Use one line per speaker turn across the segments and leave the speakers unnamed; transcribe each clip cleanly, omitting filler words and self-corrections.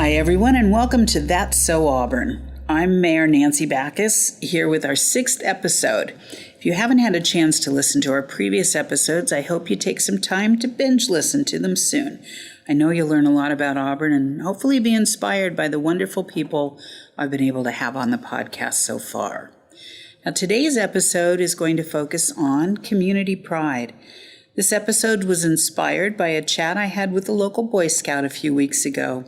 Hi, everyone, and welcome to That's So Auburn. I'm Mayor Nancy Backus, here with our 6th episode. If you haven't had a chance to listen to our previous episodes, I hope you take some time to binge listen to them soon. I know you'll learn a lot about Auburn and hopefully be inspired by the wonderful people I've been able to have on the podcast so far. Now, today's episode is going to focus on community pride. This episode was inspired by a chat I had with a local Boy Scout a few weeks ago.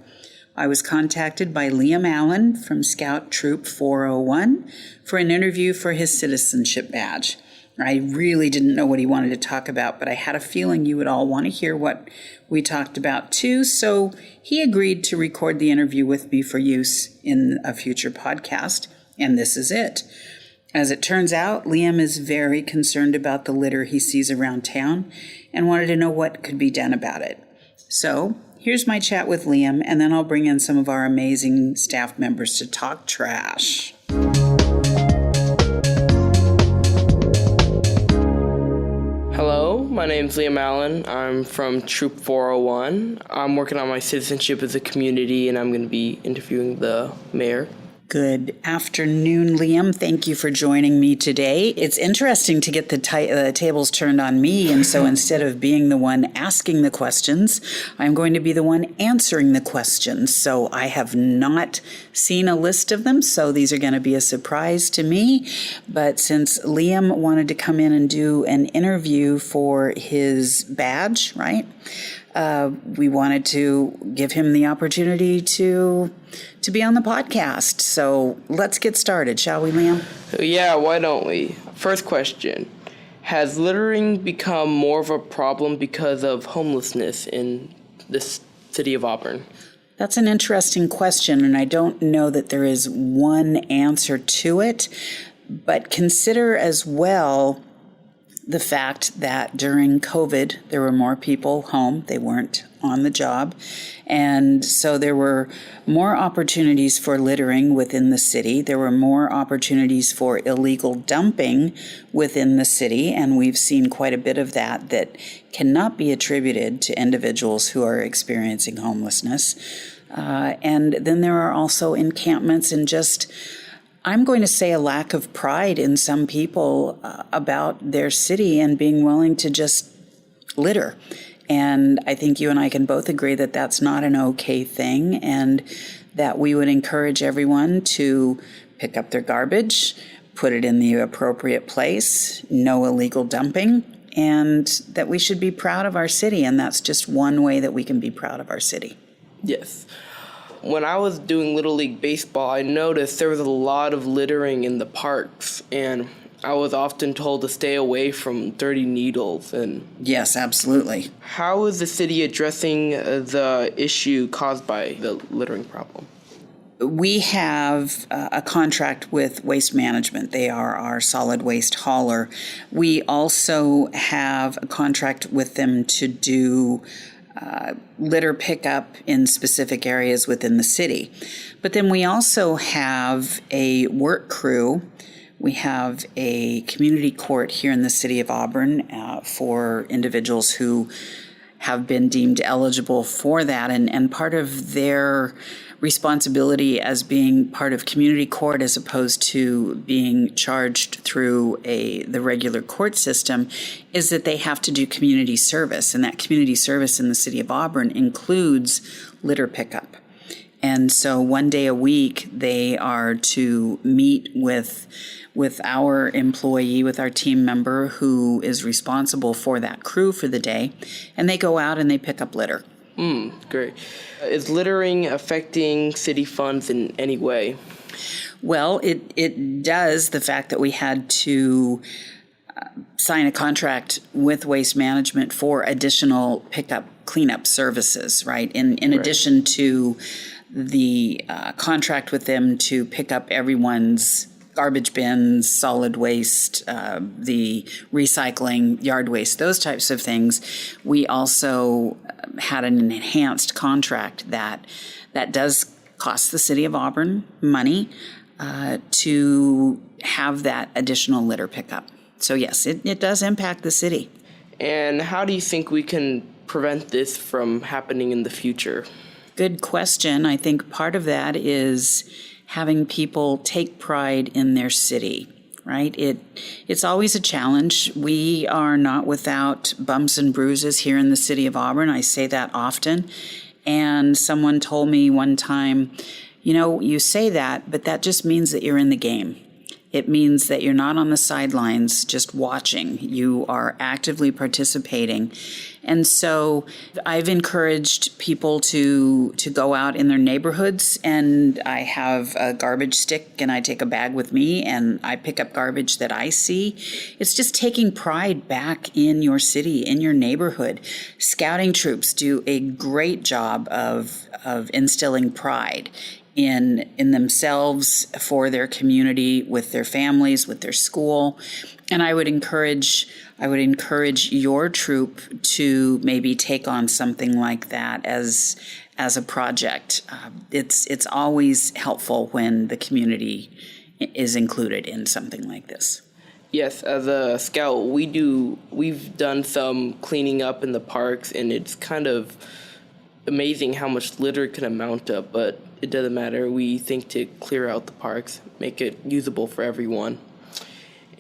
I was contacted by Liem Allen from Scout Troop 401 for an interview for his citizenship badge. I really didn't know what he wanted to talk about, but I had a feeling you would all want to hear what we talked about too, so he agreed to record the interview with me for use in a future podcast, and this is it. As it turns out, Liam is very concerned about the litter he sees around town and wanted to know what could be done about it. So, here's my chat with Liam, and then I'll bring in some of our amazing staff members to talk trash.
Hello, my name's Liem Allen. I'm from Troop 401. I'm working on my citizenship as a community, and I'm going to be interviewing the mayor.
Good afternoon, Liam. Thank you for joining me today. It's interesting to get the tables turned on me, and so instead of being the one asking the questions, I'm going to be the one answering the questions. So I have not seen a list of them, so these are going to be a surprise to me. But since Liam wanted to come in and do an interview for his badge, right? We wanted to give him the opportunity to be on the podcast. So let's get started, shall we, Liam?
Yeah, why don't we? First question. Has littering become more of a problem because of homelessness in this city of Auburn?
That's an interesting question, and I don't know that there is one answer to it. But consider as well the fact that during COVID, there were more people home. They weren't on the job. And so there were more opportunities for littering within the city. There were more opportunities for illegal dumping within the city. And we've seen quite a bit of that cannot be attributed to individuals who are experiencing homelessness. And then there are also encampments and just, I'm going to say, a lack of pride in some people about their city and being willing to just litter. And I think you and I can both agree that that's not an okay thing, and that we would encourage everyone to pick up their garbage, put it in the appropriate place, no illegal dumping, and that we should be proud of our city. And that's just one way that we can be proud of our city.
Yes. When I was doing Little League Baseball, I noticed there was a lot of littering in the parks, and I was often told to stay away from dirty needles. And
yes, absolutely.
How is the city addressing the issue caused by the littering problem?
We have a contract with Waste Management. They are our solid waste hauler. We also have a contract with them to do litter pickup in specific areas within the city. But then we also have a work crew. We have a community court here in the city of Auburn for individuals who have been deemed eligible for that. And part of their responsibility as being part of community court as opposed to being charged through the regular court system is that they have to do community service. And that community service in the city of Auburn includes litter pickup. And so one day a week, they are to meet with our employee, with our team member who is responsible for that crew for the day, and they go out and they pick up litter.
Great. Is littering affecting city funds in any way?
Well, it does. The fact that we had to sign a contract with Waste Management for additional pickup cleanup services, right? In addition to the contract with them to pick up everyone's garbage bins, solid waste, the recycling, yard waste, those types of things. We also had an enhanced contract that does cost the city of Auburn money to have that additional litter pickup. So yes, it does impact the city.
And how do you think we can prevent this from happening in the future?
Good question. I think part of that is having people take pride in their city, right? It's always a challenge. We are not without bumps and bruises here in the city of Auburn. I say that often. And someone told me one time, you say that, but that just means that you're in the game. It means that you're not on the sidelines just watching. You are actively participating. And so I've encouraged people to go out in their neighborhoods, and I have a garbage stick and I take a bag with me and I pick up garbage that I see. It's just taking pride back in your city, in your neighborhood. Scouting troops do a great job of instilling pride in themselves, for their community, with their families, with their school. And I would encourage your troop to maybe take on something like that as a project. It's always helpful when the community is included in something like this.
Yes, as a scout, we've done some cleaning up in the parks, and it's kind of amazing how much litter can amount up, but it doesn't matter. We think to clear out the parks, make it usable for everyone.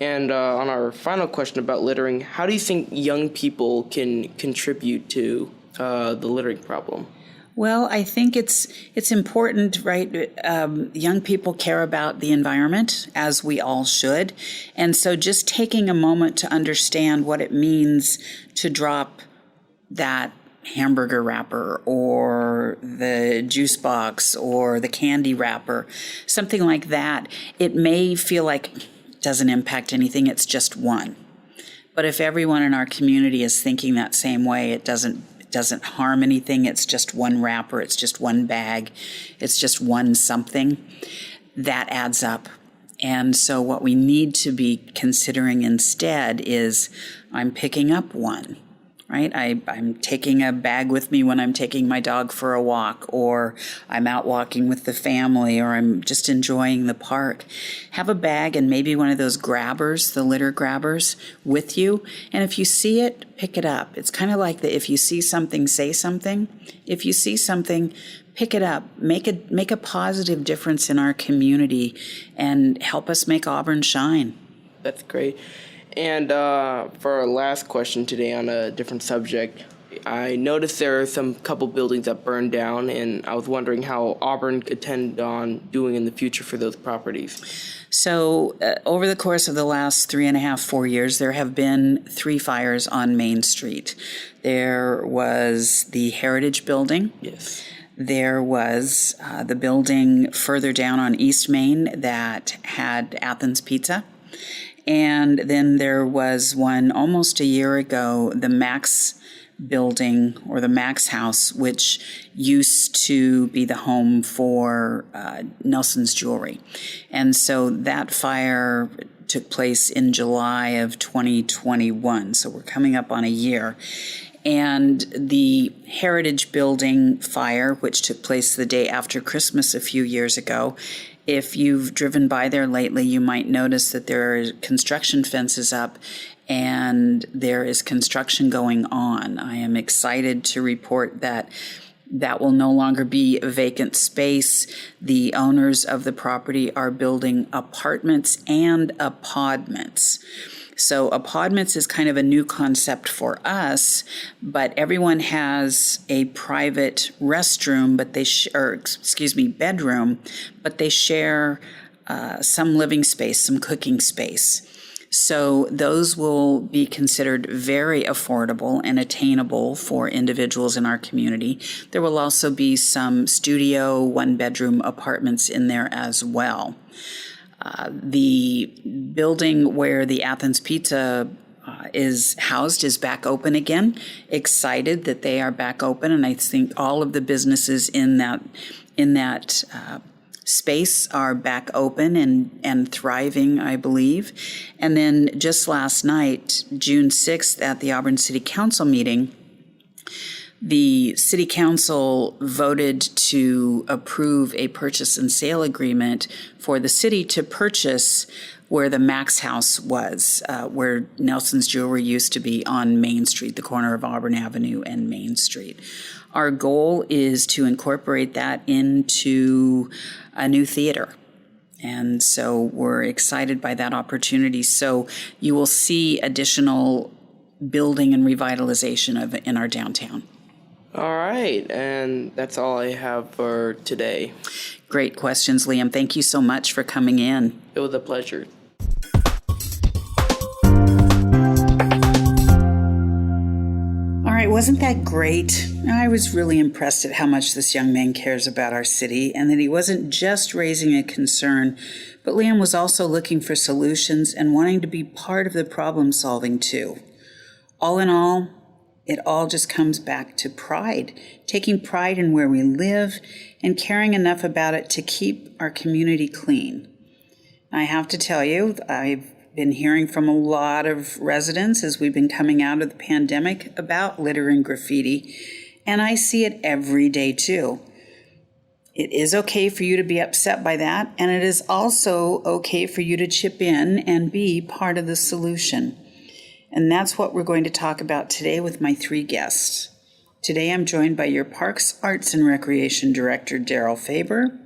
And on our final question about littering, how do you think young people can contribute to the littering problem?
Well, I think it's important, right? Young people care about the environment, as we all should. And so just taking a moment to understand what it means to drop that hamburger wrapper or the juice box or the candy wrapper, something like that. It may feel like it doesn't impact anything, it's just one. But if everyone in our community is thinking that same way, it doesn't harm anything. It's just one wrapper, it's just one bag, it's just one something. That adds up. And so what we need to be considering instead is, I'm picking up one. Right? I'm taking a bag with me when I'm taking my dog for a walk, or I'm out walking with the family, or I'm just enjoying the park. Have a bag and maybe one of those grabbers, the litter grabbers, with you. And if you see it, pick it up. It's kind of like if you see something, say something. If you see something, pick it up. Make a positive difference in our community and help us make Auburn shine.
That's great. And for our last question today on a different subject, I noticed there are some couple buildings that burned down, and I was wondering how Auburn could intend on doing in the future for those properties.
So over the course of the last 3.5-4 years, there have been 3 fires on Main Street. There was the Heritage Building.
Yes.
There was the building further down on East Main that had Athens Pizza. And then there was one almost a year ago, the Max building, or the Max house, which used to be the home for Nelson's Jewelry. And so that fire took place in July of 2021. So we're coming up on a year. And the Heritage Building fire, which took place the day after Christmas a few years ago, if you've driven by there lately, you might notice that there are construction fences up and there is construction going on. I am excited to report that will no longer be a vacant space. The owners of the property are building apartments and apodments. So apodments is kind of a new concept for us, but everyone has a private restroom, but bedroom, but they share some living space, some cooking space. So those will be considered very affordable and attainable for individuals in our community. There will also be some studio, one-bedroom apartments in there as well. The building where the Athens Pizza is housed is back open again. Excited that they are back open, and I think all of the businesses in that space are back open and thriving, I believe. And then just last night, June 6th, at the Auburn City Council meeting, the City Council voted to approve a purchase and sale agreement for the city to purchase where the Max House was, where Nelson's Jewelry used to be on Main Street, the corner of Auburn Avenue and Main Street. Our goal is to incorporate that into a new theater. And so we're excited by that opportunity. So you will see additional building and revitalization in our downtown.
All right, and that's all I have for today.
Great questions, Liam. Thank you so much for coming in.
It was a pleasure.
All right, wasn't that great? I was really impressed at how much this young man cares about our city and that he wasn't just raising a concern, but Liam was also looking for solutions and wanting to be part of the problem solving too. All in all, it all just comes back to pride, taking pride in where we live and caring enough about it to keep our community clean. I have to tell you, I've been hearing from a lot of residents as we've been coming out of the pandemic about litter and graffiti, and I see it every day too. It is okay for you to be upset by that, and it is also okay for you to chip in and be part of the solution. And that's what we're going to talk about today with my 3 guests. Today I'm joined by your Parks, Arts, and Recreation Director, Daryl Faber,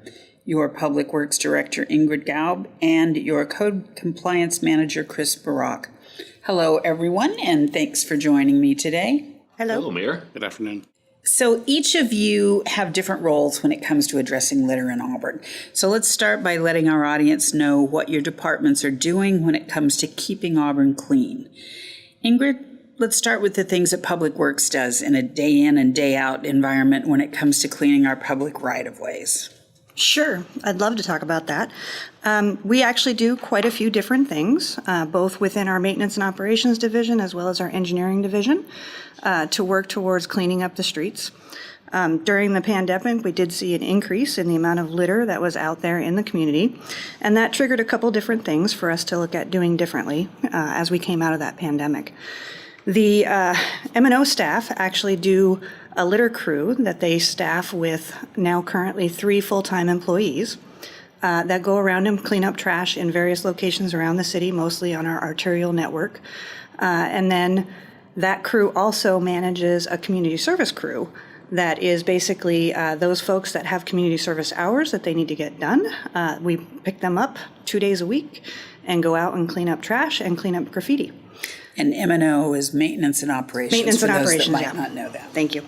your Public Works Director, Ingrid Gaub, and your Code Compliance Manager, Chris Barak. Hello, everyone, and thanks for joining me today.
Hello, Mayor. Good afternoon.
So each of you have different roles when it comes to addressing litter in Auburn. So let's start by letting our audience know what your departments are doing when it comes to keeping Auburn clean. Ingrid, let's start with the things that Public Works does in a day in and day out environment when it comes to cleaning our public right-of-ways.
Sure, I'd love to talk about that. We actually do quite a few different things, both within our Maintenance and Operations Division as well as our Engineering Division, to work towards cleaning up the streets. During the pandemic, we did see an increase in the amount of litter that was out there in the community, and that triggered a couple different things for us to look at doing differently as we came out of that pandemic. The M&O staff actually do a litter crew that they staff with now currently 3 full-time employees that go around and clean up trash in various locations around the city, mostly on our arterial network. And then that crew also manages a community service crew that is basically those folks that have community service hours that they need to get done. We pick them up 2 days a week and go out and clean up trash and clean up graffiti.
And M&O is Maintenance and Operations.
Maintenance and Operations,
for those that might not know that.
Thank you.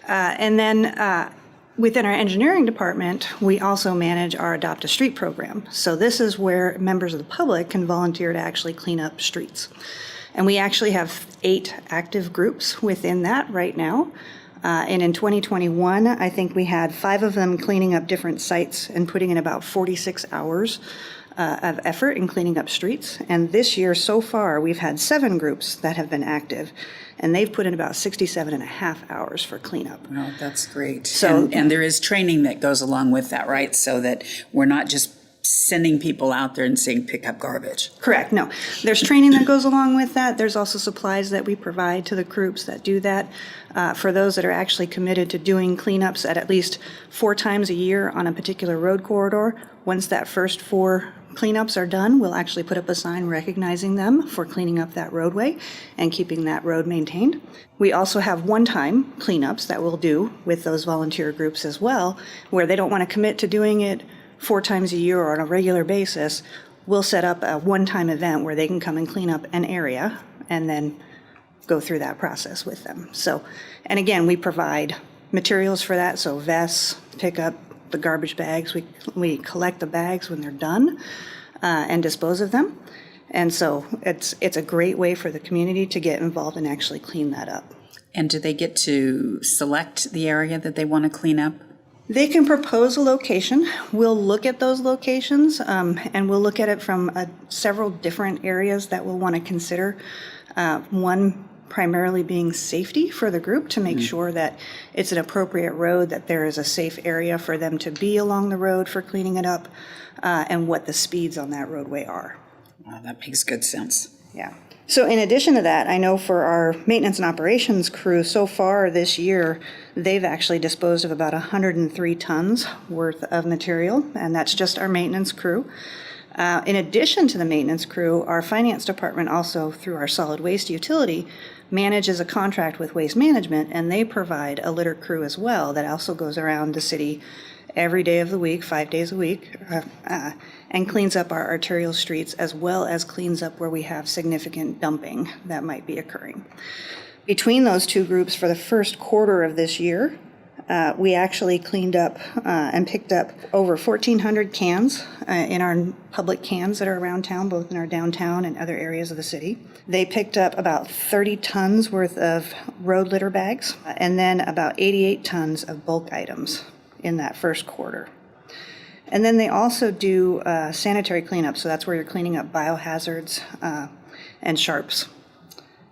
And then within our engineering department, we also manage our Adopt a Street program. So this is where members of the public can volunteer to actually clean up streets. And we actually have 8 active groups within that right now. And in 2021, I think we had 5 of them cleaning up different sites and putting in about 46 hours of effort in cleaning up streets. And this year so far, we've had 7 groups that have been active, and they've put in about 67 and a half hours for cleanup.
Oh, that's great.
So,
and there is training that goes along with that, right? So that we're not just sending people out there and saying pick up garbage.
Correct. No, there's training that goes along with that. There's also supplies that we provide to the groups that do that. For those that are actually committed to doing cleanups at least 4 times a year on a particular road corridor, once that first 4 cleanups are done, we'll actually put up a sign recognizing them for cleaning up that roadway and keeping that road maintained. We also have one-time cleanups that we'll do with those volunteer groups as well, where they don't want to commit to doing it 4 times a year or on a regular basis. We'll set up a one-time event where they can come and clean up an area and then go through that process with them. So, and again, we provide materials for that, so vests, pick up the garbage bags. We collect the bags when they're done and dispose of them. And so it's a great way for the community to get involved and actually clean that up.
And do they get to select the area that they want to clean up?
They can propose a location. We'll look at those locations and we'll look at it from several different areas that we'll want to consider. One primarily being safety for the group, to make sure that it's an appropriate road, that there is a safe area for them to be along the road for cleaning it up, and what the speeds on that roadway are.
Wow, that makes good sense.
Yeah. So in addition to that, I know for our maintenance and operations crew, so far this year, they've actually disposed of about 103 tons worth of material, and that's just our maintenance crew. In addition to the maintenance crew, our finance department also, through our solid waste utility, manages a contract with Waste Management, and they provide a litter crew as well that also goes around the city every day of the week, 5 days a week, and cleans up our arterial streets as well as cleans up where we have significant dumping that might be occurring. Between those two groups, for the first quarter of this year, we actually cleaned up and picked up over 1,400 cans in our public cans that are around town, both in our downtown and other areas of the city. They picked up about 30 tons worth of road litter bags, and then about 88 tons of bulk items in that first quarter. And then they also do sanitary cleanup, so that's where you're cleaning up biohazards and sharps.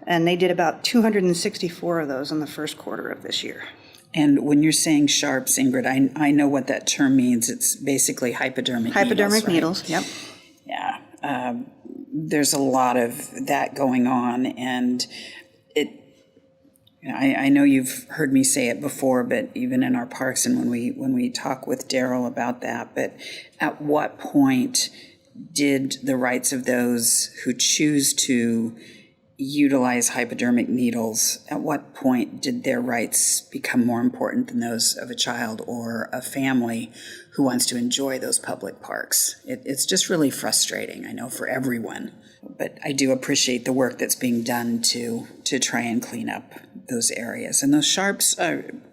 And they did about 264 of those in the first quarter of this year.
And when you're saying sharps, Ingrid, I know what that term means. It's basically hypodermic needles.
Hypodermic needles, yep.
Yeah. There's a lot of that going on, and I know you've heard me say it before, but even in our parks and when we talk with Daryl about that, but at what point did the rights of those who choose to utilize hypodermic needles, at what point did their rights become more important than those of a child or a family who wants to enjoy those public parks? It's just really frustrating, I know, for everyone. But I do appreciate the work that's being done to try and clean up those areas. And those sharps,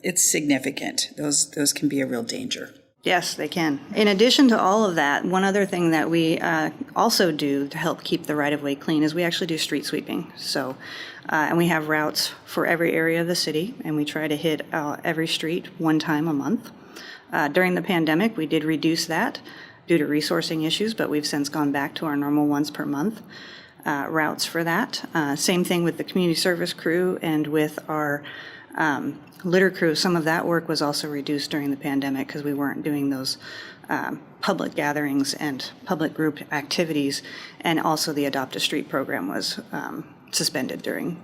it's significant. Those can be a real danger.
Yes, they can. In addition to all of that, one other thing that we also do to help keep the right-of-way clean is we actually do street sweeping. So, and we have routes for every area of the city, and we try to hit every street one time a month. During the pandemic, we did reduce that due to resourcing issues, but we've since gone back to our normal once per month routes for that. Same thing with the community service crew and with our litter crew. Some of that work was also reduced during the pandemic because we weren't doing those public gatherings and public group activities, and also the Adopt a Street program was suspended during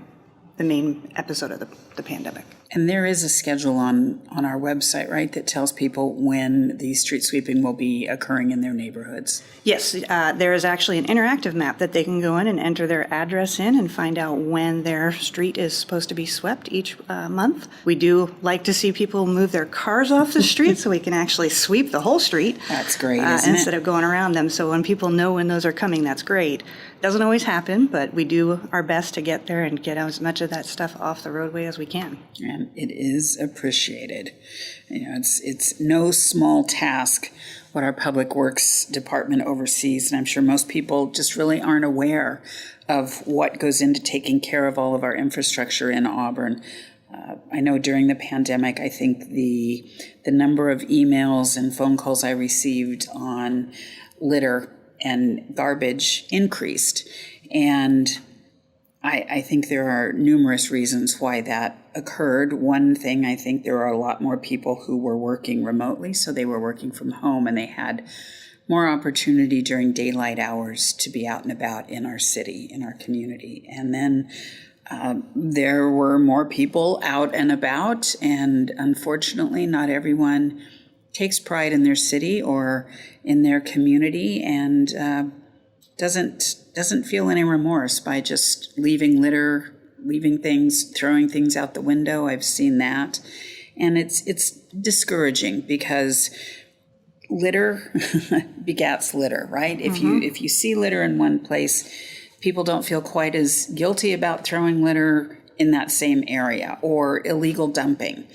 the main episode of the pandemic.
And there is a schedule on our website, right, that tells people when the street sweeping will be occurring in their neighborhoods?
Yes, there is actually an interactive map that they can go in and enter their address in and find out when their street is supposed to be swept each month. We do like to see people move their cars off the street so we can actually sweep the whole street.
That's great, isn't
instead of going around them. So when people know when those are coming, that's great. Doesn't always happen, but we do our best to get there and get as much of that stuff off the roadway as we can.
And it is appreciated. You know, it's no small task what our Public Works Department oversees, and I'm sure most people just really aren't aware of what goes into taking care of all of our infrastructure in Auburn. I know during the pandemic, I think the number of emails and phone calls I received on litter and garbage increased. And I think there are numerous reasons why that occurred. One thing, I think there are a lot more people who were working remotely, so they were working from home and they had more opportunity during daylight hours to be out and about in our city, in our community. And then there were more people out and about, and unfortunately not everyone takes pride in their city or in their community and doesn't feel any remorse by just leaving litter, leaving things, throwing things out the window. I've seen that. And it's discouraging because litter begats litter, right?
Mm-hmm.
If you see litter in one place, people don't feel quite as guilty about throwing litter in that same area or illegal dumping.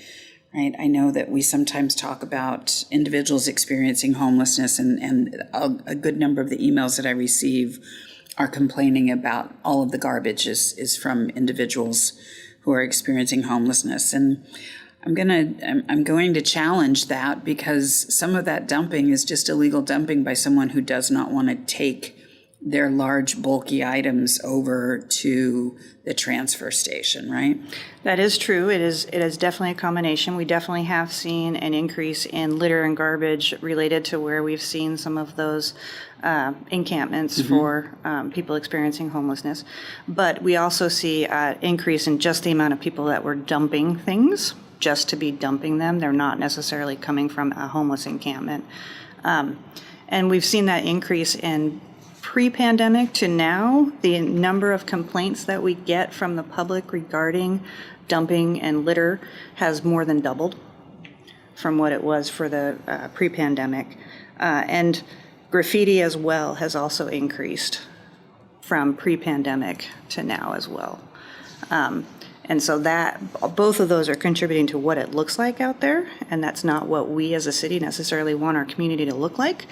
Right. I know that we sometimes talk about individuals experiencing homelessness, and a good number of the emails that I receive are complaining about all of the garbage is from individuals who are experiencing homelessness. And I'm going to challenge that, because some of that dumping is just illegal dumping by someone who does not want to take their large, bulky items over to the transfer station, right? That
is true. It is definitely a combination. We definitely have seen an increase in litter and garbage related to where we've seen some of those encampments for people experiencing homelessness. But we also see an increase in just the amount of people that were dumping things just to be dumping them. They're not necessarily coming from a homeless encampment. And we've seen that increase in pre-pandemic to now. The number of complaints that we get from the public regarding dumping and litter has more than doubled from what it was for the pre-pandemic. And graffiti as well has also increased from pre-pandemic to now as well. And so that both of those are contributing to what it looks like out there, and that's not what we as a city necessarily want our community to look like.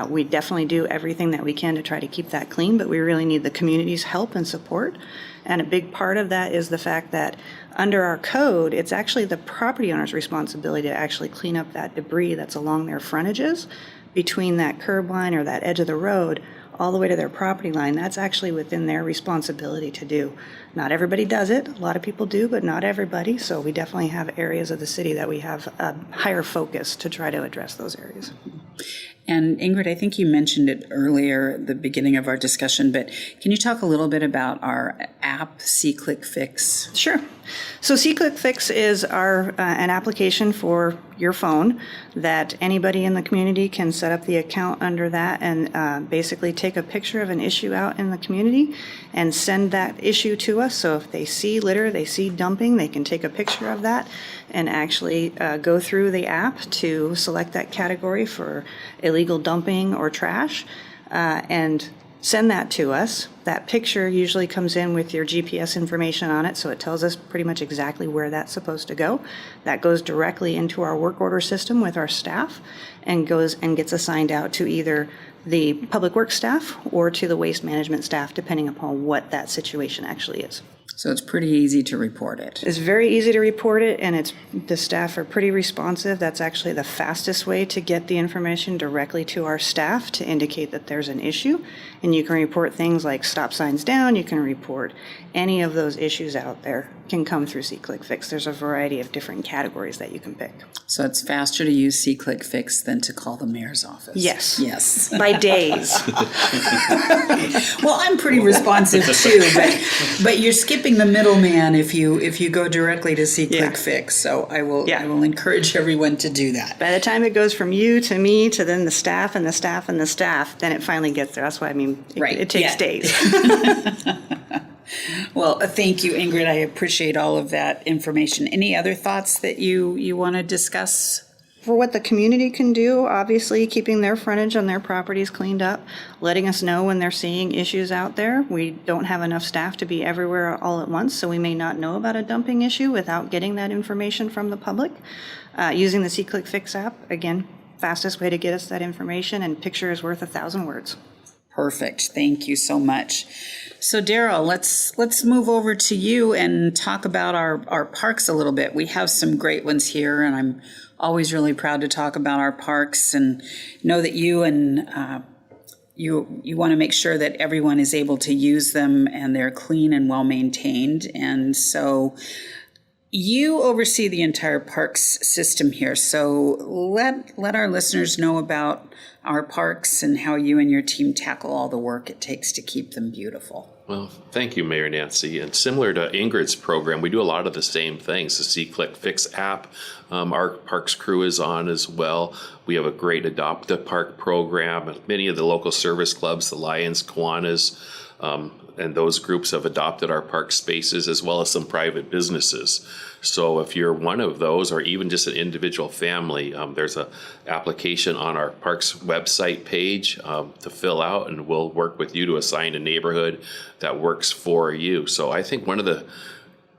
We definitely do everything that we can to try to keep that clean, but we really need the community's help and support. And a big part of that is the fact that under our code, it's actually the property owner's responsibility to actually clean up that debris that's along their frontages between that curb line or that edge of the road all the way to their property line. That's actually within their responsibility to do. Not everybody does it. A lot of people do, but not everybody. So we definitely have areas of the city that we have a higher focus to try to address those areas.
And Ingrid, I think you mentioned it earlier at the beginning of our discussion, but can you talk a little bit about our app, SeeClickFix?
Sure. So SeeClickFix is an application for your phone that anybody in the community can set up the account under that and basically take a picture of an issue out in the community and send that issue to us. So if they see litter, they see dumping, they can take a picture of that and actually go through the app to select that category for illegal dumping or trash and send that to us. That picture usually comes in with your GPS information on it, so it tells us pretty much exactly where that's supposed to go. That goes directly into our work order system with our staff and goes and gets assigned out to either the public works staff or to the waste management staff, depending upon what that situation actually is.
So it's pretty easy to report it.
It's very easy to report it, and the staff are pretty responsive. That's actually the fastest way to get the information directly to our staff to indicate that there's an issue. And you can report things like stop signs down. You can report any of those issues out there can come through SeeClickFix. There's a variety of different categories that you can pick.
So it's faster to use SeeClickFix than to call the mayor's office.
Yes.
Yes.
By days.
Well, I'm pretty responsive too, but you're skipping the middleman if you go directly to SeeClickFix. So I will encourage everyone to do that.
By the time it goes from you to me to then the staff and the staff and the staff, then it finally gets there. That's why it takes days.
Well, thank you, Ingrid. I appreciate all of that information. Any other thoughts that you want to discuss?
For what the community can do, obviously keeping their frontage on their properties cleaned up, letting us know when they're seeing issues out there. We don't have enough staff to be everywhere all at once, so we may not know about a dumping issue without getting that information from the public. Using the SeeClickFix app, again, fastest way to get us that information, and picture is worth 1,000 words.
Perfect. Thank you so much. So Daryl, let's move over to you and talk about our parks a little bit. We have some great ones here, and I'm always really proud to talk about our parks and know that you and you want to make sure that everyone is able to use them and they're clean and well maintained. And so you oversee the entire parks system here. So let our listeners know about our parks and how you and your team tackle all the work it takes to keep them beautiful.
Well, thank you, Mayor Nancy. And similar to Ingrid's program, we do a lot of the same things. The SeeClickFix app, our parks crew is on as well. We have a great Adopt a Park program. Many of the local service clubs, the Lions, Kiwanis, and those groups have adopted our park spaces, as well as some private businesses. So if you're one of those, or even just an individual family, there's an application on our parks website page to fill out, and we'll work with you to assign a neighborhood that works for you. So I think one of the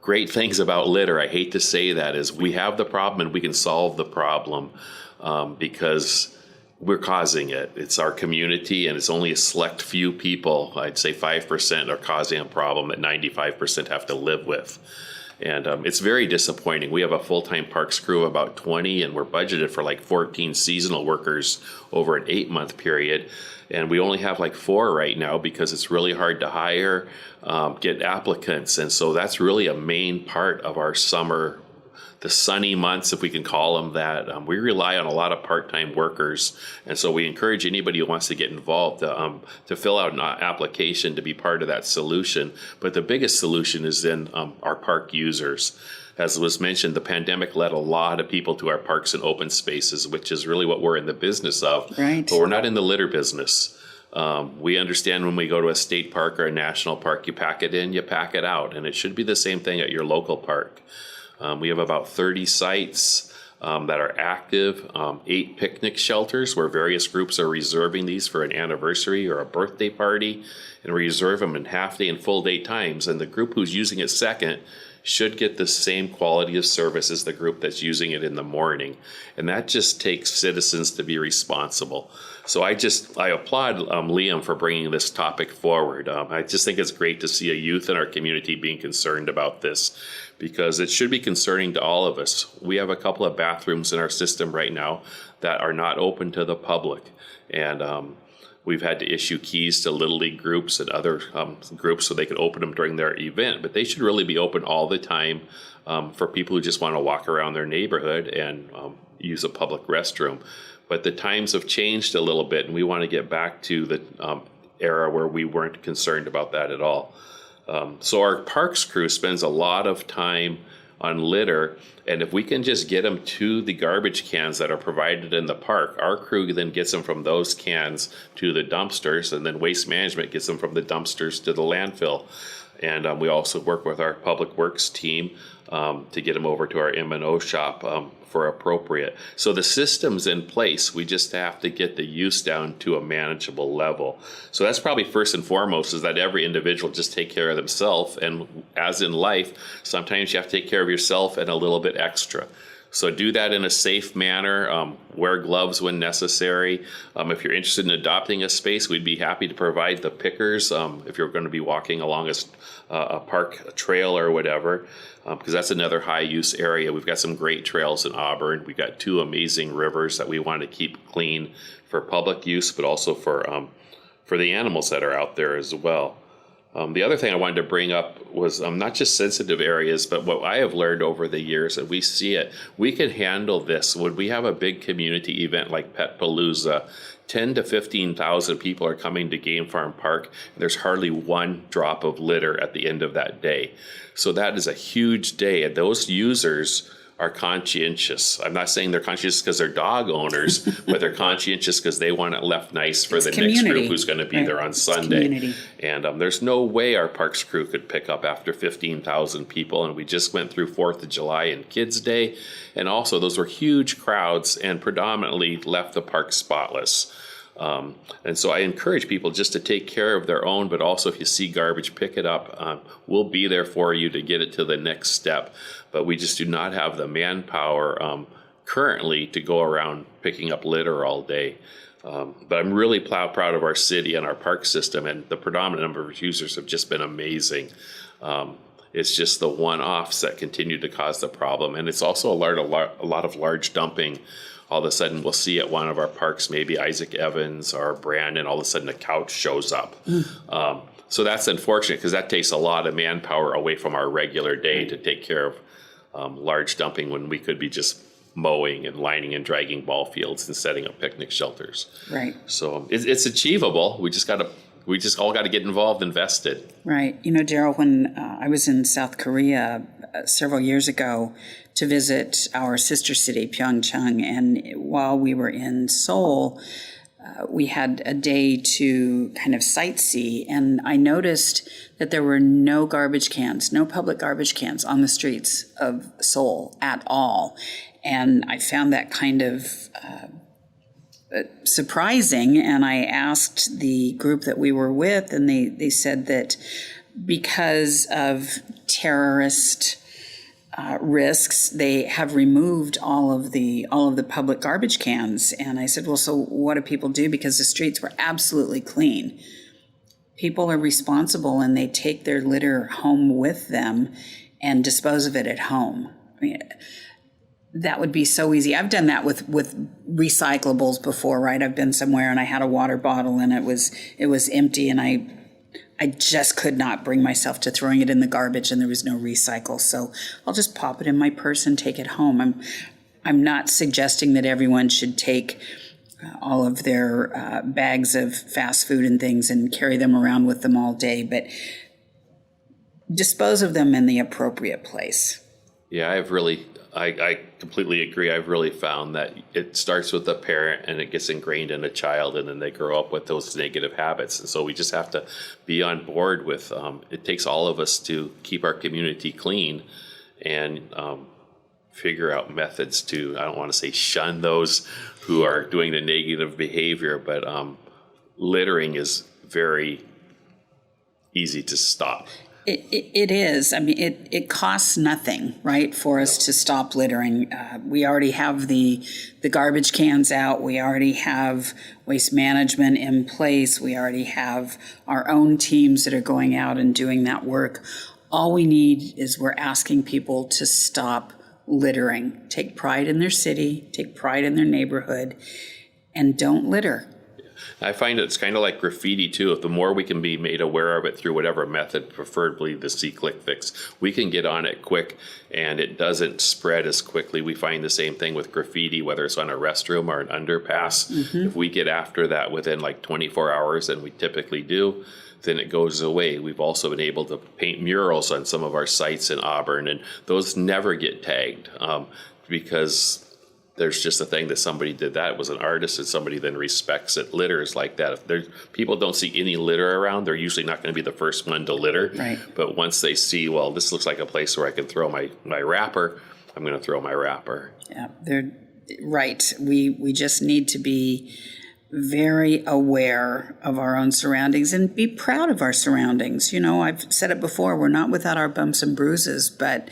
great things about litter, I hate to say that, is we have the problem and we can solve the problem because we're causing it. It's our community, and it's only a select few people, I'd say 5%, are causing a problem that 95% have to live with. And it's very disappointing. We have a full-time parks crew of about 20, and we're budgeted for like 14 seasonal workers over an 8-month period. And we only have like 4 right now because it's really hard to hire, get applicants. And so that's really a main part of our summer the sunny months, if we can call them that, we rely on a lot of part-time workers. And so we encourage anybody who wants to get involved to fill out an application to be part of that solution. But the biggest solution is in our park users. As was mentioned, the pandemic led a lot of people to our parks and open spaces, which is really what we're in the business of.
Right.
But we're not in the litter business. We understand when we go to a state park or a national park, you pack it in, you pack it out. And it should be the same thing at your local park. We have about 30 sites that are active, 8 picnic shelters where various groups are reserving these for an anniversary or a birthday party, and we reserve them in half-day and full-day times. And the group who's using it second should get the same quality of service as the group that's using it in the morning. And that just takes citizens to be responsible. So I applaud Liam for bringing this topic forward. I just think it's great to see a youth in our community being concerned about this, because it should be concerning to all of us. We have a couple of bathrooms in our system right now that are not open to the public. And we've had to issue keys to Little League groups and other groups so they could open them during their event. But they should really be open all the time for people who just want to walk around their neighborhood and use a public restroom. But the times have changed a little bit, and we want to get back to the era where we weren't concerned about that at all. So our parks crew spends a lot of time on litter, and if we can just get them to the garbage cans that are provided in the park, our crew then gets them from those cans to the dumpsters, and then Waste Management gets them from the dumpsters to the landfill. And we also work with our Public Works team to get them over to our M&O shop for appropriate. So the system's in place. We just have to get the use down to a manageable level. So that's probably first and foremost, is that every individual just take care of themselves. And as in life, sometimes you have to take care of yourself and a little bit extra. So do that in a safe manner. Wear gloves when necessary. If you're interested in adopting a space, we'd be happy to provide the pickers if you're going to be walking along a park trail or whatever, because that's another high-use area. We've got some great trails in Auburn. We've got 2 amazing rivers that we want to keep clean for public use, but also for the animals that are out there as well. The other thing I wanted to bring up was not just sensitive areas, but what I have learned over the years, and we see it, we can handle this. When we have a big community event like Pet Palooza, 10 to 15,000 people are coming to Game Farm Park, and there's hardly one drop of litter at the end of that day. So that is a huge day, and those users are conscientious. I'm not saying they're conscientious because they're dog owners, but they're conscientious because they want it left nice for the next group who's going to be there on Sunday. And there's no way our parks crew could pick up after 15,000 people. And we just went through 4th of July and Kids Day. And also those were huge crowds and predominantly left the park spotless. And so I encourage people just to take care of their own, but also if you see garbage, pick it up. We'll be there for you to get it to the next step. But we just do not have the manpower currently to go around picking up litter all day. But I'm really proud of our city and our park system, and the predominant number of users have just been amazing. It's just the one-offs that continue to cause the problem. And it's also a lot of large dumping. All of a sudden we'll see at one of our parks, maybe Isaac Evans or Brandon, all of a sudden a couch shows up. So that's unfortunate because that takes a lot of manpower away from our regular day to take care of large dumping when we could be just mowing and lining and dragging ball fields and setting up picnic shelters.
Right.
So it's achievable. We just all got to get involved, invested.
Right. You know, Daryl, when I was in South Korea several years ago to visit our sister city, Pyeongchang, and while we were in Seoul, we had a day to kind of sightsee, and I noticed that there were no garbage cans, no public garbage cans on the streets of Seoul at all. And I found that kind of surprising, and I asked the group that we were with, and they said that because of terrorist risks, they have removed all of the public garbage cans. And I said, well, so what do people do? Because the streets were absolutely clean. People are responsible, and they take their litter home with them and dispose of it at home. I mean, that would be so easy. I've done that with recyclables before, right? I've been somewhere and I had a water bottle and it was empty, and I I just could not bring myself to throwing it in the garbage, and there was no recycle. So I'll just pop it in my purse and take it home. I'm not suggesting that everyone should take all of their bags of fast food and things and carry them around with them all day, but dispose of them in the appropriate place.
Yeah, I completely agree. I've really found that it starts with the parent and it gets ingrained in a child, and then they grow up with those negative habits. And so we just have to be on board with it takes all of us to keep our community clean and figure out methods to, I don't want to say shun those who are doing the negative behavior, but littering is very easy to stop.
It is. I mean, it costs nothing, right, for us to stop littering. We already have the garbage cans out. We already have waste management in place. We already have our own teams that are going out and doing that work. All we need is we're asking people to stop littering. Take pride in their city, take pride in their neighborhood, and don't litter.
I find it's kind of like graffiti too. The more we can be made aware of it through whatever method, preferably the see-click fix, we can get on it quick and it doesn't spread as quickly. We find the same thing with graffiti, whether it's on a restroom or an underpass. Mm-hmm. If we get after that within like 24 hours, and we typically do, then it goes away. We've also been able to paint murals on some of our sites in Auburn, and those never get tagged because there's just a thing that somebody did that. It was an artist, and somebody then respects it. Litter is like that. If people don't see any litter around, they're usually not going to be the first one to litter.
Right.
But once they see, well, this looks like a place where I can throw my wrapper, I'm going to throw my wrapper.
Yeah, they're right. We just need to be very aware of our own surroundings and be proud of our surroundings. You know, I've said it before, we're not without our bumps and bruises, but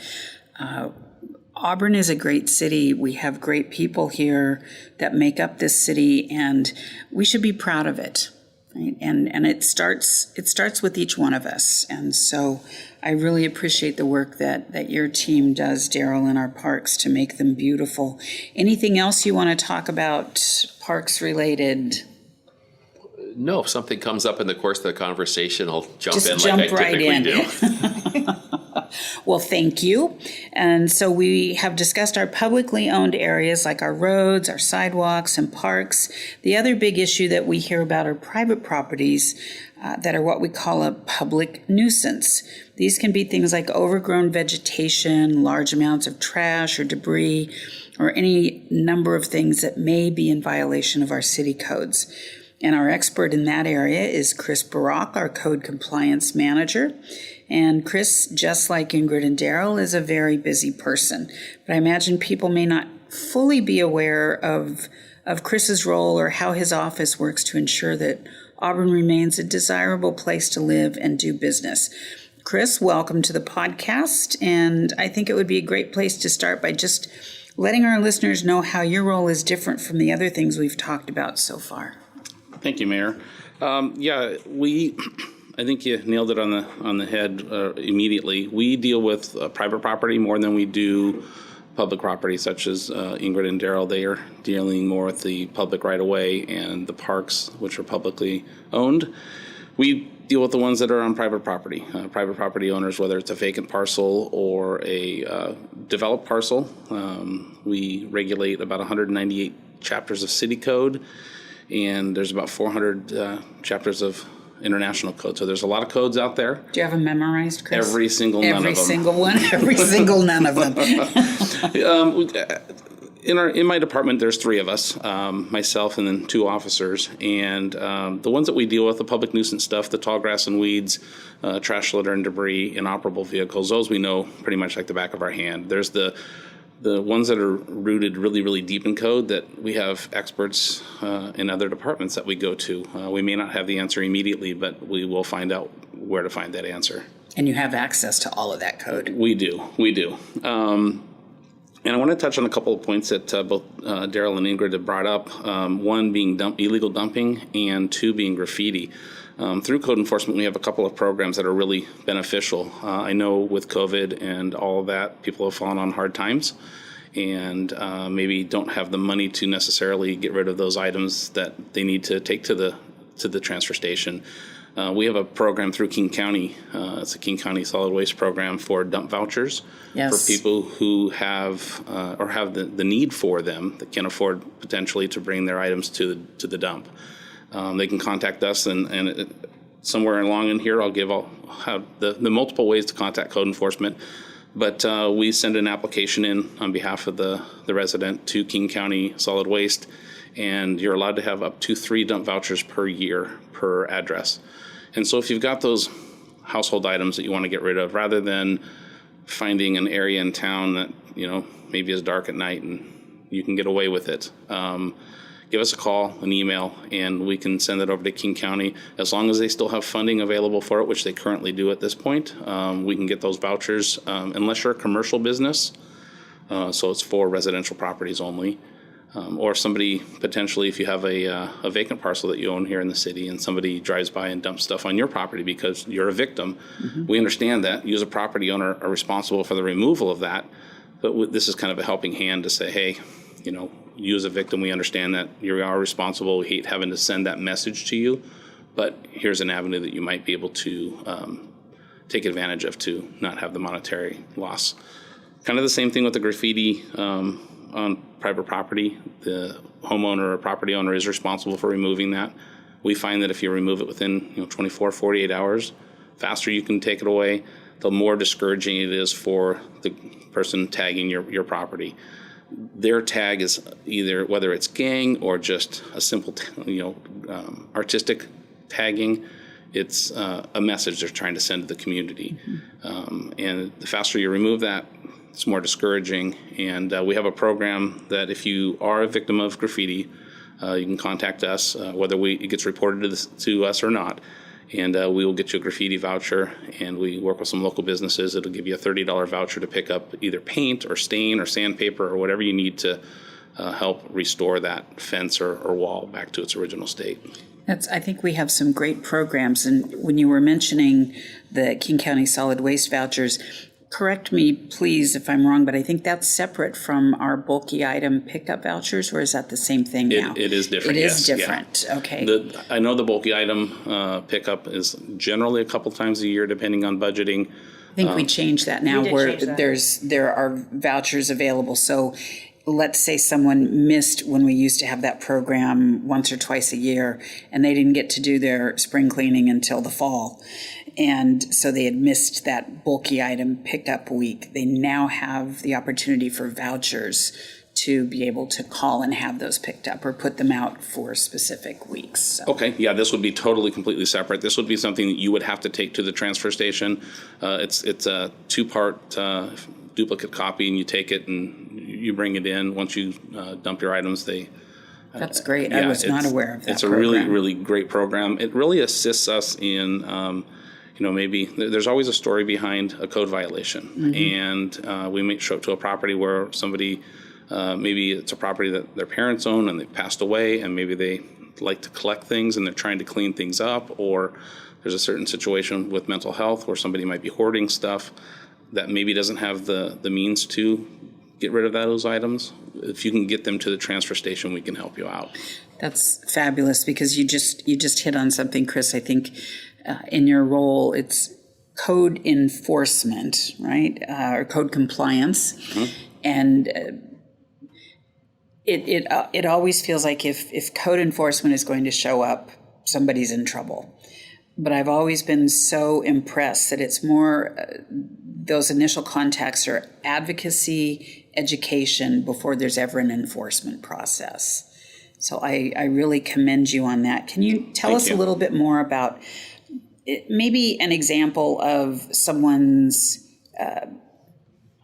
Auburn is a great city. We have great people here that make up this city, and we should be proud of it. Right? And it starts with each one of us. And so I really appreciate the work that your team does, Daryl, in our parks to make them beautiful. Anything else you want to talk about parks related?
No, if something comes up in the course of the conversation, I'll jump
Just
in
jump
like I
right
typically
in.
do.
Well, thank you. And so we have discussed our publicly owned areas like our roads, our sidewalks, and parks. The other big issue that we hear about are private properties that are what we call a public nuisance. These can be things like overgrown vegetation, large amounts of trash or debris, or any number of things that may be in violation of our city codes. And our expert in that area is Chris Barak, our code compliance manager. And Chris, just like Ingrid and Daryl, is a very busy person. But I imagine people may not fully be aware of Chris's role or how his office works to ensure that Auburn remains a desirable place to live and do business. Chris, welcome to the podcast. And I think it would be a great place to start by just letting our listeners know how your role is different from the other things we've talked about so far.
Thank you, Mayor. I think you nailed it on the head immediately. We deal with private property more than we do public property, such as Ingrid and Daryl. They are dealing more with the public right-of-way and the parks, which are publicly owned. We deal with the ones that are on private property. Private property owners, whether it's a vacant parcel or a developed parcel. We regulate about 198 chapters of city code, and there's about 400 chapters of international code. So there's a lot of codes out there.
Do you have them memorized, Chris?
Every single none of them.
Every single one? Every single none of them.
In my department, there's 3 of us, myself and then 2 officers. And the ones that we deal with, the public nuisance stuff, the tall grass and weeds, trash, litter, and debris, inoperable vehicles, those we know pretty much like the back of our hand. There's the ones that are rooted really, really deep in code that we have experts in other departments that we go to. We may not have the answer immediately, but we will find out where to find that answer.
And you have access to all of that code.
We do. And I want to touch on a couple of points that both Daryl and Ingrid have brought up. One being illegal dumping, and 2 being graffiti. Through code enforcement, we have a couple of programs that are really beneficial. I know with COVID and all of that, people have fallen on hard times and maybe don't have the money to necessarily get rid of those items that they need to take to the transfer station. We have a program through King County. It's a King County Solid Waste Program for dump vouchers for people who have or have the need for them that can afford potentially to bring their items to the dump. They can contact us, and somewhere along in here I'll have the multiple ways to contact code enforcement. But we send an application in on behalf of the resident to King County Solid Waste, and you're allowed to have up to 3 dump vouchers per year per address. And so if you've got those household items that you want to get rid of, rather than finding an area in town that, maybe is dark at night and you can get away with it, give us a call, an email, and we can send it over to King County. As long as they still have funding available for it, which they currently do at this point, we can get those vouchers, unless you're a commercial business. So it's for residential properties only. Or somebody, potentially, if you have a vacant parcel that you own here in the city and somebody drives by and dumps stuff on your property because you're a victim, we understand that. You as a property owner are responsible for the removal of that. But this is kind of a helping hand to say, hey, you as a victim, we understand that you are responsible. We hate having to send that message to you. But here's an avenue that you might be able to take advantage of to not have the monetary loss. Kind of the same thing with the graffiti on private property. The homeowner or property owner is responsible for removing that. We find that if you remove it within 24, 48 hours, faster you can take it away, the more discouraging it is for the person tagging your property. Their tag is either, whether it's gang or just a simple, artistic tagging, it's a message they're trying to send to the community. And the faster you remove that, it's more discouraging. And we have a program that if you are a victim of graffiti, you can contact us, whether it gets reported to us or not. And we will get you a graffiti voucher, and we work with some local businesses. It'll give you a $30 voucher to pick up either paint or stain or sandpaper or whatever you need to help restore that fence or wall back to its original state.
I think we have some great programs. And when you were mentioning the King County Solid Waste vouchers, correct me, please, if I'm wrong, but I think that's separate from our bulky item pickup vouchers, or is that the same thing now?
It is different.
It is different. Yeah. Okay.
I know the bulky item pickup is generally a couple times a year, depending on budgeting.
I think we changed that now, where there are vouchers available. So let's say someone missed when we used to have that program once or twice a year, and they didn't get to do their spring cleaning until the fall. And so they had missed that bulky item pickup week. They now have the opportunity for vouchers to be able to call and have those picked up or put them out for specific weeks. So.
Okay, yeah, this would be completely separate. This would be something that you would have to take to the transfer station. It's a 2-part duplicate copy, and you take it and you bring it in. Once you dump your items,
That's great. Yeah, I was not aware of that.
It's a really, really great program. It really assists us in maybe there's always a story behind a code violation. And we may show up to a property where somebody, maybe it's a property that their parents own and they passed away, and maybe they like to collect things and they're trying to clean things up, or there's a certain situation with mental health where somebody might be hoarding stuff that maybe doesn't have the means to get rid of those items. If you can get them to the transfer station, we can help you out.
That's fabulous, because you just hit on something, Chris. I think in your role, it's code enforcement, right, or code compliance, and it always feels like if code enforcement is going to show up, somebody's in trouble. But I've always been so impressed that it's more those initial contacts are advocacy, education before there's ever an enforcement process. So I really commend you on that. Can you tell us a little bit more about maybe an example of someone's,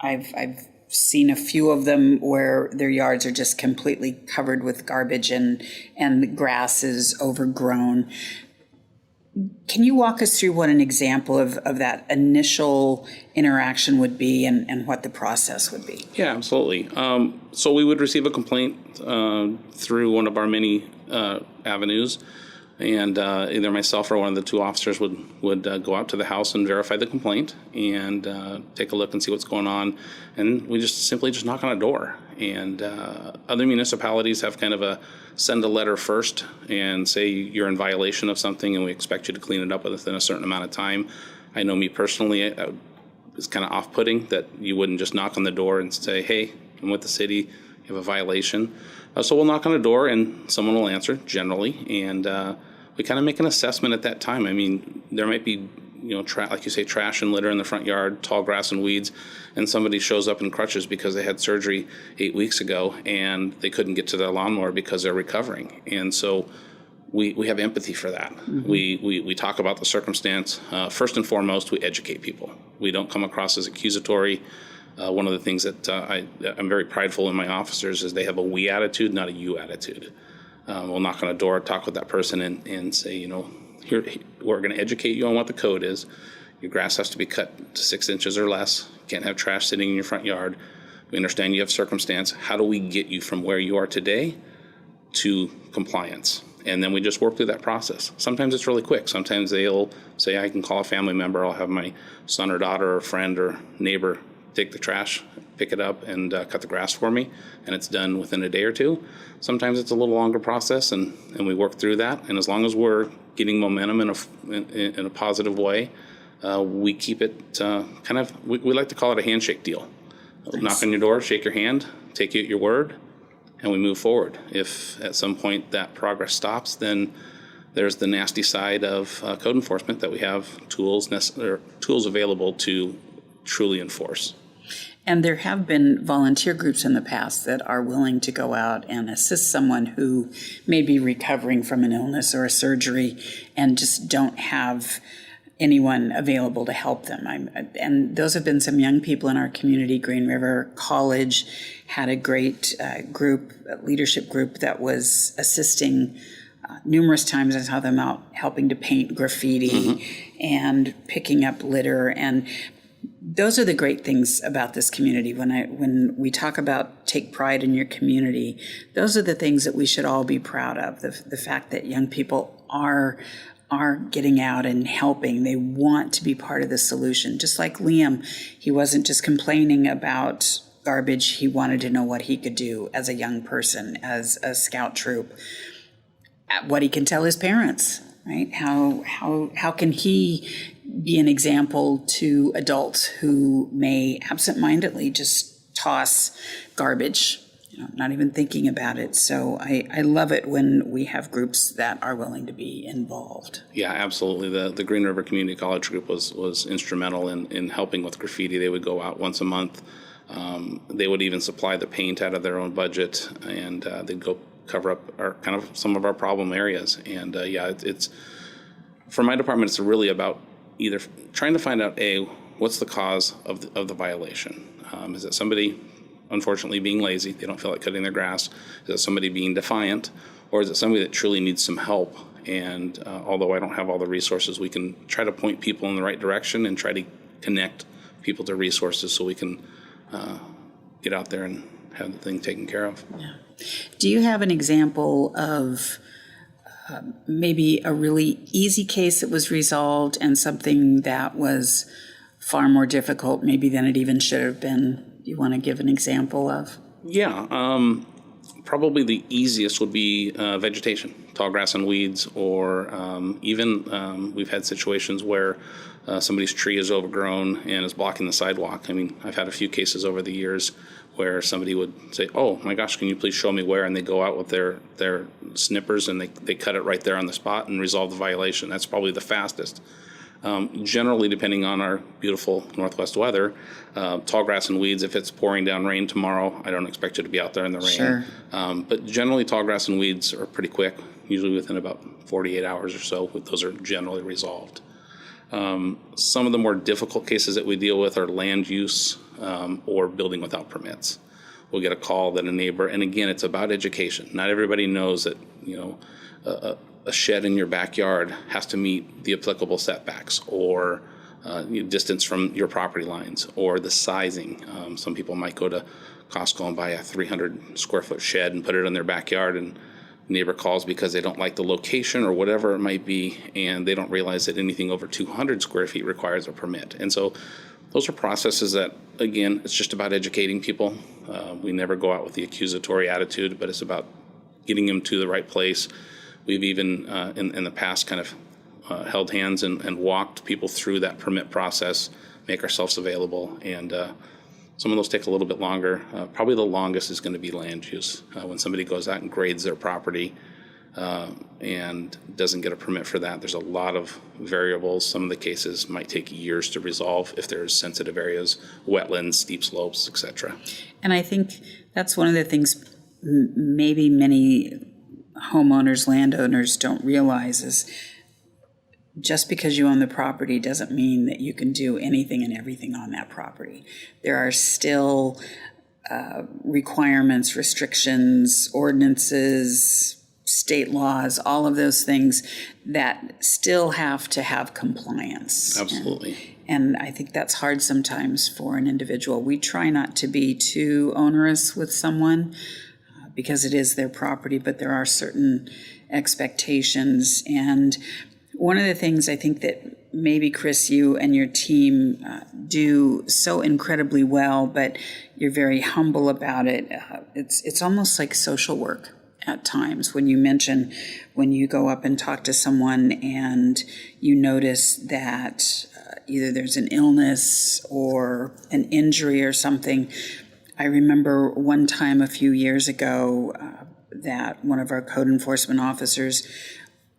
I've seen a few of them where their yards are just completely covered with garbage and the grass is overgrown. Can you walk us through what an example of that initial interaction would be and what the process would be?
Yeah, absolutely. So we would receive a complaint through one of our many avenues. And either myself or one of the two officers would go out to the house and verify the complaint and take a look and see what's going on. And we just simply knock on a door. And other municipalities have kind of a send a letter first and say you're in violation of something and we expect you to clean it up within a certain amount of time. I know me personally, it's kind of off-putting that you wouldn't just knock on the door and say, hey, I'm with the city, you have a violation. So we'll knock on a door and someone will answer generally, and we kind of make an assessment at that time. I mean, there might be, like you say, trash and litter in the front yard, tall grass and weeds, and somebody shows up in crutches because they had surgery 8 weeks ago and they couldn't get to their lawnmower because they're recovering. And so we have empathy for that. Mm-hmm. We talk about the circumstance. First and foremost, we educate people. We don't come across as accusatory. One of the things that I'm very prideful in my officers is they have a we attitude, not a you attitude. We'll knock on a door, talk with that person, and say, here, we're going to educate you on what the code is. Your grass has to be cut to 6 inches or less. You can't have trash sitting in your front yard. We understand you have circumstance. How do we get you from where you are today to compliance? And then we just work through that process. Sometimes it's really quick. Sometimes they'll say, I can call a family member. I'll have my son or daughter or friend or neighbor take the trash, pick it up, and cut the grass for me, and it's done within a day or two. Sometimes it's a little longer process, and we work through that. And as long as we're getting momentum in a positive way, we keep it we like to call it a handshake deal. Nice. Knock on your door, shake your hand, take you at your word, and we move forward. If at some point that progress stops, then there's the nasty side of code enforcement that we have tools available to truly enforce.
And there have been volunteer groups in the past that are willing to go out and assist someone who may be recovering from an illness or a surgery and just don't have anyone available to help them. And those have been some young people in our community. Green River College had a great leadership group that was assisting numerous times. I saw them out helping to paint graffiti mm-hmm. and picking up litter. And those are the great things about this community. When we talk about take pride in your community, those are the things that we should all be proud of. The fact that young people are getting out and helping. They want to be part of the solution. Just like Liam, he wasn't just complaining about garbage. He wanted to know what he could do as a young person, as a scout troop, what he can tell his parents, right? How can he be an example to adults who may absentmindedly just toss garbage, not even thinking about it. So I love it when we have groups that are willing to be involved.
Yeah, absolutely. The Green River Community College group was instrumental in helping with graffiti. They would go out once a month. They would even supply the paint out of their own budget, and they'd go cover up some of our problem areas. And it's for my department, it's really about either trying to find out, what's the cause of the violation? Is it somebody, unfortunately, being lazy? They don't feel like cutting their grass. Is it somebody being defiant? Or is it somebody that truly needs some help? And although I don't have all the resources, we can try to point people in the right direction and try to connect people to resources so we can get out there and have the thing taken care of.
Yeah. Do you have an example of maybe a really easy case that was resolved and something that was far more difficult maybe than it even should have been? You want to give an example of?
Yeah, probably the easiest would be vegetation, tall grass and weeds, or even we've had situations where somebody's tree is overgrown and is blocking the sidewalk. I mean, I've had a few cases over the years where somebody would say, oh my gosh, can you please show me where? And they go out with their snippers and they cut it right there on the spot and resolve the violation. That's probably the fastest. Generally, depending on our beautiful Northwest weather, tall grass and weeds, if it's pouring down rain tomorrow, I don't expect you to be out there in the rain.
Sure.
But generally, tall grass and weeds are pretty quick, usually within about 48 hours or so. Those are generally resolved. Some of the more difficult cases that we deal with are land use or building without permits. We'll get a call that a neighbor, and again, it's about education. Not everybody knows that, a shed in your backyard has to meet the applicable setbacks or distance from your property lines or the sizing. Some people might go to Costco and buy a 300 square foot shed and put it in their backyard, and neighbor calls because they don't like the location or whatever it might be, and they don't realize that anything over 200 square feet requires a permit. And so those are processes that, again, it's just about educating people. We never go out with the accusatory attitude, but it's about getting them to the right place. We've even, in the past, kind of held hands and walked people through that permit process, make ourselves available, and some of those take a little bit longer. Probably the longest is going to be land use. When somebody goes out and grades their property and doesn't get a permit for that, there's a lot of variables. Some of the cases might take years to resolve if there's sensitive areas, wetlands, steep slopes, etc.
And I think that's one of the things maybe many homeowners, landowners don't realize is just because you own the property doesn't mean that you can do anything and everything on that property. There are still requirements, restrictions, ordinances, state laws, all of those things that still have to have compliance.
Absolutely.
And I think that's hard sometimes for an individual. We try not to be too onerous with someone because it is their property, but there are certain expectations. And one of the things I think that maybe, Chris, you and your team do so incredibly well, but you're very humble about it, it's almost like social work at times when you mention when you go up and talk to someone and you notice that either there's an illness or an injury or something. I remember one time a few years ago that one of our code enforcement officers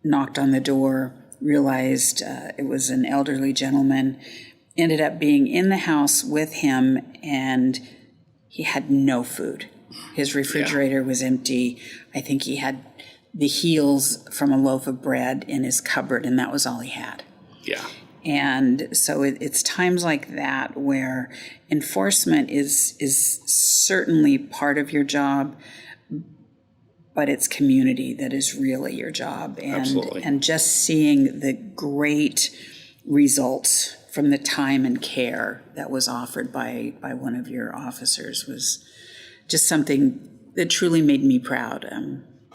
knocked on the door, realized it was an elderly gentleman, ended up being in the house with him, and he had no food. His refrigerator was empty. I think he had the heels from a loaf of bread in his cupboard, and that was all he had.
Yeah.
And so it's times like that where enforcement is certainly part of your job, but it's community that is really your job.
Absolutely.
And just seeing the great results from the time and care that was offered by one of your officers was just something that truly made me proud.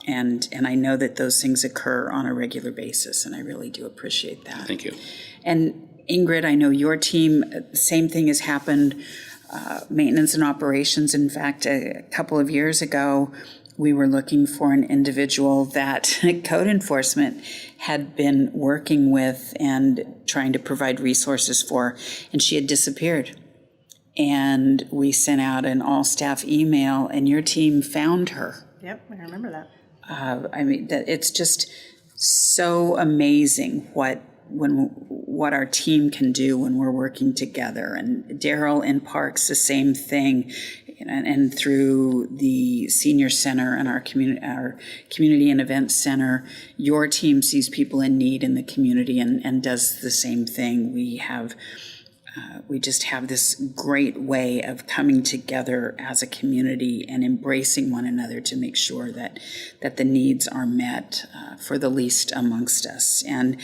And I know that those things occur on a regular basis, and I really do appreciate that.
Thank you.
And Ingrid, I know your team, the same thing has happened, maintenance and operations. In fact, a couple of years ago, we were looking for an individual that code enforcement had been working with and trying to provide resources for, and she had disappeared. And we sent out an all-staff email, and your team found her.
Yep, I remember that.
I mean, it's just so amazing what our team can do when we're working together. And Daryl in Parks, the same thing. And through the senior center and our community and events center, your team sees people in need in the community and does the same thing. We just have this great way of coming together as a community and embracing one another to make sure that the needs are met for the least amongst us. And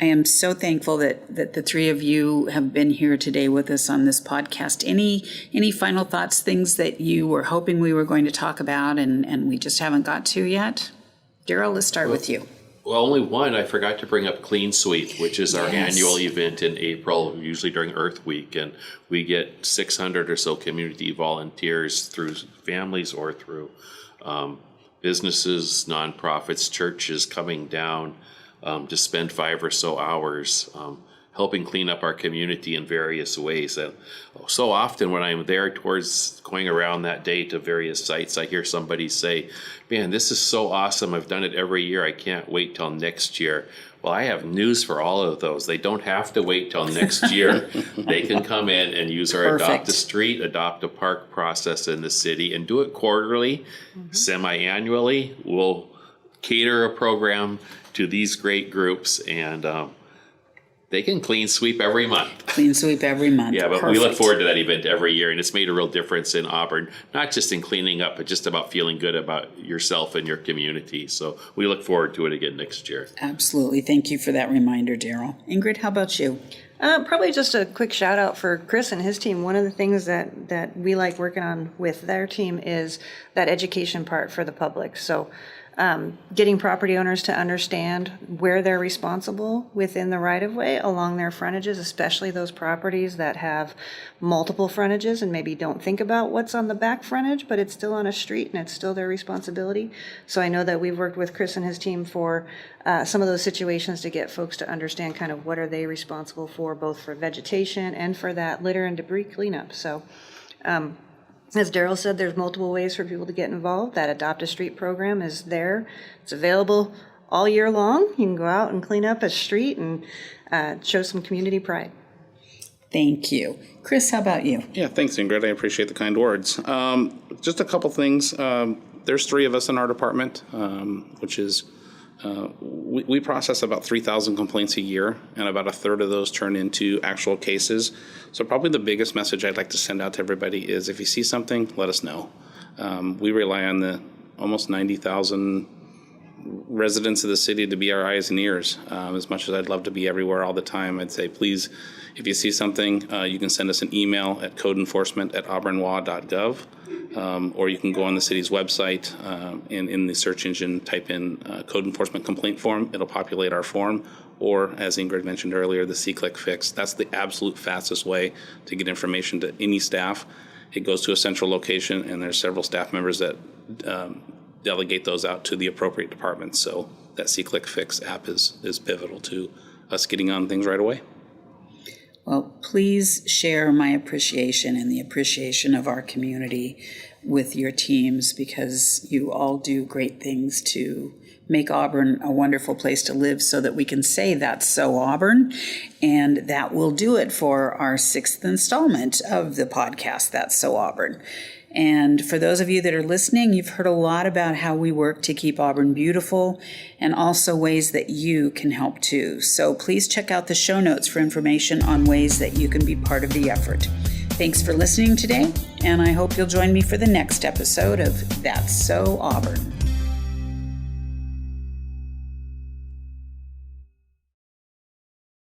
I am so thankful that the three of you have been here today with us on this podcast. Any final thoughts, things that you were hoping we were going to talk about and we just haven't got to yet? Daryl, let's start with you.
Well, only one. I forgot to bring up Clean Sweep, which is our
Yes.
annual event in April, usually during Earth Week. And we get 600 or so community volunteers through families or through businesses, nonprofits, churches coming down to spend 5 or so hours helping clean up our community in various ways. And so often when I'm there towards going around that day to various sites, I hear somebody say, man, this is so awesome. I've done it every year. I can't wait till next year. Well, I have news for all of those. They don't have to wait till next year. They can come in and use our
Perfect.
Adopt a Street, Adopt a Park process in the city and do it quarterly, semi-annually. We'll cater a program to these great groups, and they can clean sweep every month.
Clean Sweep every month.
Yeah, but we look
Perfect.
forward to that event every year, and it's made a real difference in Auburn, not just in cleaning up, but just about feeling good about yourself and your community. So we look forward to it again next year.
Absolutely. Thank you for that reminder, Daryl. Ingrid, how about you?
Probably just a quick shout out for Chris and his team. One of the things that we like working on with their team is that education part for the public. So getting property owners to understand where they're responsible within the right-of-way along their frontages, especially those properties that have multiple frontages and maybe don't think about what's on the back frontage, but it's still on a street and it's still their responsibility. So I know that we've worked with Chris and his team for some of those situations to get folks to understand kind of what are they responsible for, both for vegetation and for that litter and debris cleanup. So as Daryl said, there's multiple ways for people to get involved. That Adopt a Street program is there. It's available all year long. You can go out and clean up a street and show some community pride.
Thank you. Chris, how about you?
Yeah, thanks, Ingrid. I appreciate the kind words. Just a couple things. There's 3 of us in our department, which is we process about 3,000 complaints a year, and about a third of those turn into actual cases. So probably the biggest message I'd like to send out to everybody is if you see something, let us know. We rely on the almost 90,000 residents of the city to be our eyes and ears. As much as I'd love to be everywhere all the time, I'd say please, if you see something, you can send us an email at codeenforcement@auburnlaw.gov. Or you can go on the city's website and in the search engine type in code enforcement complaint form. It'll populate our form. Or, as Ingrid mentioned earlier, the C-Click Fix. That's the absolute fastest way to get information to any staff. It goes to a central location, and there's several staff members that delegate those out to the appropriate departments. So that C-Click Fix app is pivotal to us getting on things right away.
Well, please share my appreciation and the appreciation of our community with your teams, because you all do great things to make Auburn a wonderful place to live, so that we can say that's so Auburn. And that will do it for our 6th installment of the podcast, That's So Auburn. And for those of you that are listening, you've heard a lot about how we work to keep Auburn beautiful, and also ways that you can help too. So please check out the show notes for information on ways that you can be part of the effort. Thanks for listening today, and I hope you'll join me for the next episode of That's So Auburn.